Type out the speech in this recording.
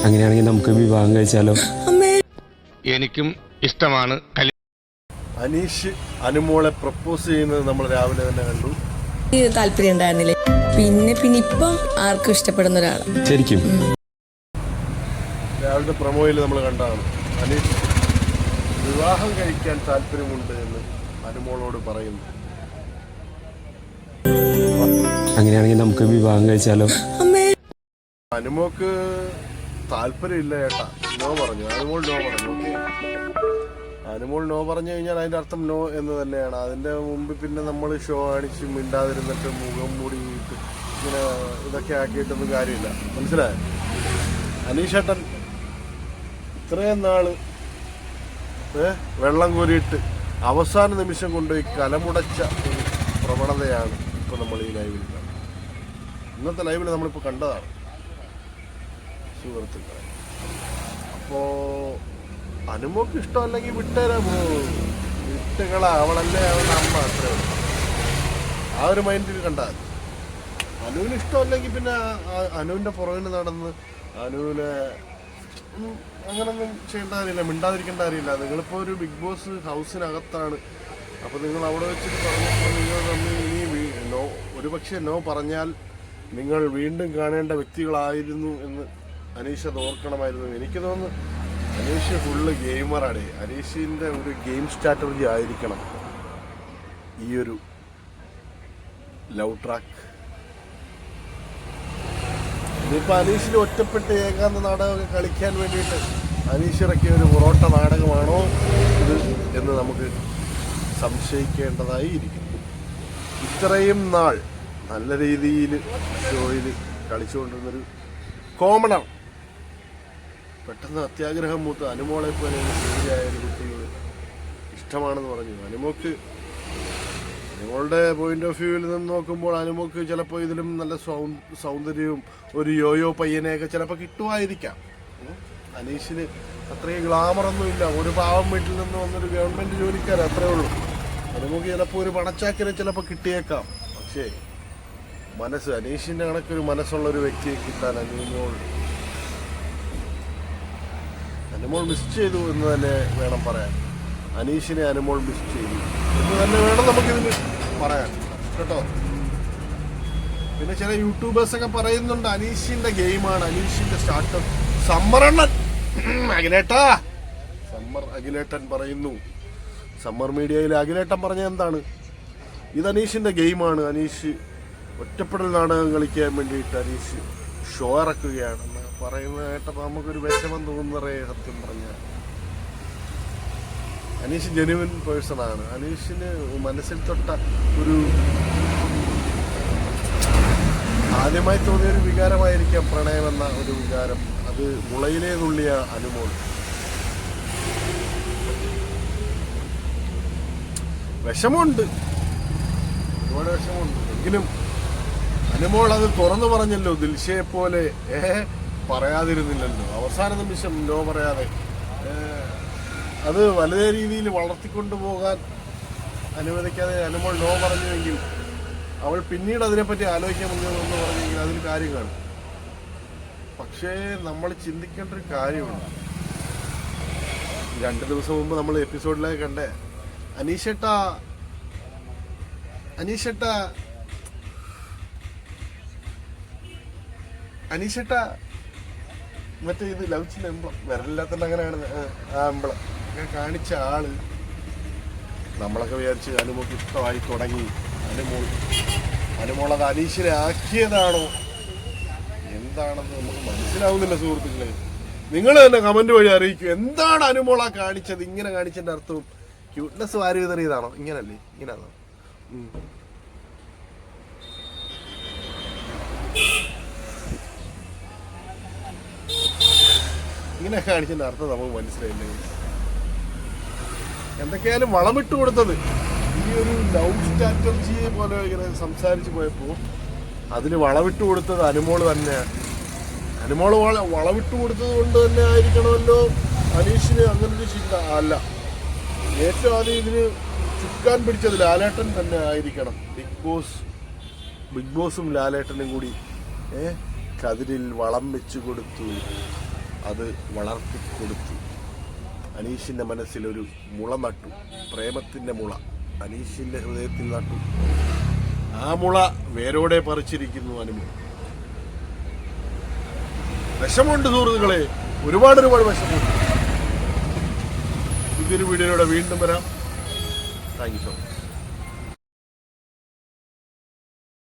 അങ്ങനെയാണെങ്കിൽ നമുക്ക് വിവാഹം കഴിച്ചാലോ? എനിക്കും ഇഷ്ടമാണ്. അനീഷ് അനുമോളെ പ്രപ്പോസ് ചെയ്യുന്നത് നമ്മൾ രാവിലെ തന്നെ കണ്ടു. താല്പര്യം ഉണ്ടായിരുന്നില്ലേ? പിന്നെ ഇപ്പം ആർക്കും ഇഷ്ടപ്പെടുന്ന ഒരാളാണ് ശരിക്കും. രാവിലത്തെ പ്രൊമോയിൽ നമ്മൾ കണ്ടതാണ് അനീഷ് വിവാഹം കഴിക്കാൻ താല്പര്യമുണ്ട് എന്ന് അനുമോളോട് പറയുന്നു. അങ്ങനെയാണെങ്കിൽ നമുക്ക് വിവാഹം കഴിച്ചാലോ? അനുമോക്ക് താല്പര്യമില്ല ചേട്ടാ, നോ പറഞ്ഞു. അനുമോൾ നോ പറഞ്ഞു. ഓക്കെ, അനുമോൾ നോ പറഞ്ഞു കഴിഞ്ഞാൽ അതിൻ്റെ അർത്ഥം നോ എന്ന് തന്നെയാണ്. അതിൻ്റെ മുമ്പ് പിന്നെ നമ്മൾ ഷോ കാണിച്ച് മിണ്ടാതിരുന്നിട്ട് മുഖം മൂടിയിട്ട് ഇങ്ങനെ ഇതൊക്കെ ആക്കിയിട്ടൊന്നും കാര്യമില്ല. മനസ്സിലായോ? അനീഷേട്ടൻ ഇത്രയും നാള് വെള്ളം കോരിയിട്ട് അവസാന നിമിഷം കൊണ്ടുപോയി കലമുടച്ച ഒരു പ്രവണതയാണ് ഇപ്പോൾ നമ്മൾ ഈ ലൈവിൽ കാണുന്നത്. ഇന്നത്തെ ലൈവിൽ നമ്മളിപ്പോൾ കണ്ടതാണ് സുഹൃത്തുക്കളെ. അപ്പോൾ അനുമോക്ക് ഇഷ്ടമല്ലെങ്കിൽ വിട്ടേരാ വിട്ടുകള, അവളല്ലേ അവളുടെ അമ്മ, അത്രേ ഉള്ളൂ. ആ ഒരു മൈൻഡിൽ കണ്ടാൽ അനുവിന് ഇഷ്ടമല്ലെങ്കിൽ പിന്നെ അനുവിൻ്റെ പുറകിന് നടന്ന് അനുവിനെ അങ്ങനൊന്നും ചെയ്യേണ്ട കാര്യമില്ല, മിണ്ടാതിരിക്കേണ്ട കാര്യമില്ല. നിങ്ങളിപ്പോൾ ഒരു ബിഗ് ബോസ് ഹൗസിനകത്താണ്. അപ്പോൾ നിങ്ങൾ അവിടെ വെച്ചിട്ട് പറഞ്ഞപ്പോൾ നിങ്ങൾ തമ്മിൽ ഇനി ഒരുപക്ഷെ നോ പറഞ്ഞാൽ നിങ്ങൾ വീണ്ടും കാണേണ്ട വ്യക്തികളായിരുന്നു എന്ന് അനീഷ് അത് ഓർക്കണമായിരുന്നു. എനിക്ക് തോന്നുന്നു അനീഷ് ഫുള്ള് ഗെയിമറാണ്. അനീഷിൻ്റെ ഒരു ഗെയിം സ്ട്രാറ്റജി ആയിരിക്കണം ഈ ഒരു ലവ് ട്രാക്ക്. ഇതിപ്പോൾ അനീഷിന് ഒറ്റപ്പെട്ട് ഏകാന്ത നാടകമൊക്കെ കളിക്കാൻ വേണ്ടിയിട്ട് അനീഷ് ഇറക്കിയ ഒരു പൊറോട്ട നാടകമാണോ ഇത് എന്ന് നമുക്ക് സംശയിക്കേണ്ടതായി ഇരിക്കുന്നു. ഇത്രയും നാൾ നല്ല രീതിയിൽ ഷോയിൽ കളിച്ചുകൊണ്ടിരുന്നൊരു കോമണർ പെട്ടെന്ന് അത്യാഗ്രഹം മൂത്ത് അനുമോളെ പോലെ ശരിയായ ഒരു കുട്ടികൾ ഇഷ്ടമാണെന്ന് പറഞ്ഞു. അനുമോളുടെ പോയിന്റ് ഓഫ് വ്യൂവിൽ നിന്ന് നോക്കുമ്പോൾ അനുമോക്ക് ചിലപ്പോൾ ഇതിലും നല്ല സൗന്ദര്യവും ഒരു യോയോ പയ്യനെയൊക്കെ ചിലപ്പോൾ കിട്ടുമായിരിക്കാം. അനീഷിന് അത്രയും ഗ്ലാമറൊന്നുമില്ല, ഒരു പാവം വീട്ടിൽ നിന്ന് വന്നൊരു ഗവൺമെൻറ് ജോലിക്കാർ, അത്രേ ഉള്ളൂ. അനുമോക്ക് ചിലപ്പോൾ ഒരു പണച്ചാക്കിനെ ചിലപ്പോൾ കിട്ടിയേക്കാം. പക്ഷേ അനീഷിൻ്റെ കണക്കൊരു മനസ്സുള്ളൊരു വ്യക്തിയെ കിട്ടാൻ അനുമോൾ മിസ് ചെയ്തു എന്ന് തന്നെ വേണം പറയാൻ. അനീഷിനെ അനുമോൾ മിസ് ചെയ്തു എന്ന് തന്നെ വേണം നമുക്കിതിന് പറയാൻ കേട്ടോ. പിന്നെ ചില യൂട്യൂബേഴ്സൊക്കെ പറയുന്നുണ്ട് അനീഷിൻ്റെ ഗെയിമാണ്, അനീഷിൻ്റെ സ്റ്റാർട്ടപ്പ്. സമ്മർ അഖിലേട്ടൻ പറയുന്നു, സമ്മർ മീഡിയയിൽ അഖിലേട്ടൻ പറഞ്ഞ എന്താണ്, ഇത് അനീഷിൻ്റെ ഗെയിമാണ്, അനീഷ് ഒറ്റപ്പെടൽ നാടകം കളിക്കാൻ വേണ്ടിയിട്ട് അനീഷ് ഷോ ഇറക്കുകയാണെന്ന് പറയുന്നത് കേട്ടപ്പോൾ നമുക്കൊരു വിഷമം തോന്നുന്നറേ. സത്യം പറഞ്ഞാൽ അനീഷ് ജെന്യുവൻ പേഴ്സണാണ്. അനീഷിന് മനസ്സിൽ തൊട്ട ഒരു ആദ്യമായി തോന്നിയൊരു വികാരമായിരിക്കാം പ്രണയമെന്ന ഒരു വികാരം. അത് മുളയിലേ നുള്ളിയ അനുമോൾ. വിഷമമുണ്ട്, ഒരുപാട് വിഷമമുണ്ട്. എങ്കിലും അനുമോൾ അത് തുറന്നു പറഞ്ഞല്ലോ, ദിൽഷയെ പോലെ പറയാതിരുന്നില്ലല്ലോ. അവസാന നിമിഷം നോ പറയാതെ അത് വളരെ രീതിയിൽ വളർത്തിക്കൊണ്ടുപോകാൻ അനുവദിക്കാതെ അനുമോൾ നോ പറഞ്ഞുവെങ്കിൽ അവൾ പിന്നീട് അതിനെപ്പറ്റി ആലോചിക്കാമെന്ന് പറഞ്ഞെങ്കിൽ അതിന് കാര്യം കാണും. പക്ഷേ നമ്മൾ ചിന്തിക്കേണ്ട ഒരു കാര്യമുണ്ട്. 2 ദിവസം മുമ്പ് നമ്മൾ എപ്പിസോഡിലേക്ക് കണ്ടേ അനീഷേട്ട മറ്റേ ഇത് ലവിച്ചിൻ്റെ എംബ്ലം വിരലില്ലാത്തത് അങ്ങനെയാണ്, ആ എംബ്ലം ഒക്കെ കാണിച്ച ആള് നമ്മളൊക്കെ വിചാരിച്ച് അനുമോക്ക് ഇഷ്ടമായി തുടങ്ങി. അനുമോൾ അത് അനീഷിനെ ആക്കിയതാണോ എന്താണെന്ന് നമുക്ക് മനസ്സിലാവുന്നില്ല. സുഹൃത്തുക്കളെ, നിങ്ങൾ തന്നെ കമന്റ് വഴി അറിയിക്കും, എന്താണ് അനുമോള കാണിച്ചത്? ഇങ്ങനെ കാണിച്ചതിൻ്റെ അർത്ഥവും ക്യൂട്ട്നെസ് വാരി വിതറിയതാണോ? ഇങ്ങനല്ലേ, ഇങ്ങനെയാണോ? ഇങ്ങനെ കാണിച്ചതിൻ്റെ അർത്ഥം നമുക്ക് മനസ്സിലായില്ലെങ്കിൽ എന്തൊക്കെയായാലും വളമിട്ട് കൊടുത്തത് ഈ ഒരു ലവ് സ്ട്രാറ്റജിയെ പോലെ ഇങ്ങനെ സംസാരിച്ച് പോയപ്പോൾ അതിന് വളവിട്ട് കൊടുത്തത് അനുമോൾ തന്നെയാണ്. അനുമോൾ വളവിട്ട് കൊടുത്തത് കൊണ്ട് തന്നെ ആയിരിക്കണമല്ലോ അനീഷിന് അങ്ങനൊരു ചിന്ത അല്ല. ഏറ്റവും ആദ്യം ഇതിന് ചുക്കാൻ പിടിച്ചത് ലാലേട്ടൻ തന്നെ ആയിരിക്കണം. ബിഗ് ബോസും ലാലേട്ടനും കൂടി കതിരിൽ വളം വെച്ച് കൊടുത്തു. അത് വളർത്തിക്കൊടുത്തു. അനീഷിൻ്റെ മനസ്സിലൊരു മുള നട്ടു, പ്രേമത്തിൻ്റെ മുള അനീഷിൻ്റെ ഹൃദയത്തിൽ നട്ടു. ആ മുള വേരോടെ പറിച്ചിരിക്കുന്നു അനുമോൾ. വിഷമുണ്ട് സുഹൃത്തുക്കളെ, ഒരുപാട് വിഷമുണ്ട്. ഇതൊരു വീഡിയോയുടെ വീണ്ടും വരാം. Thank you so much.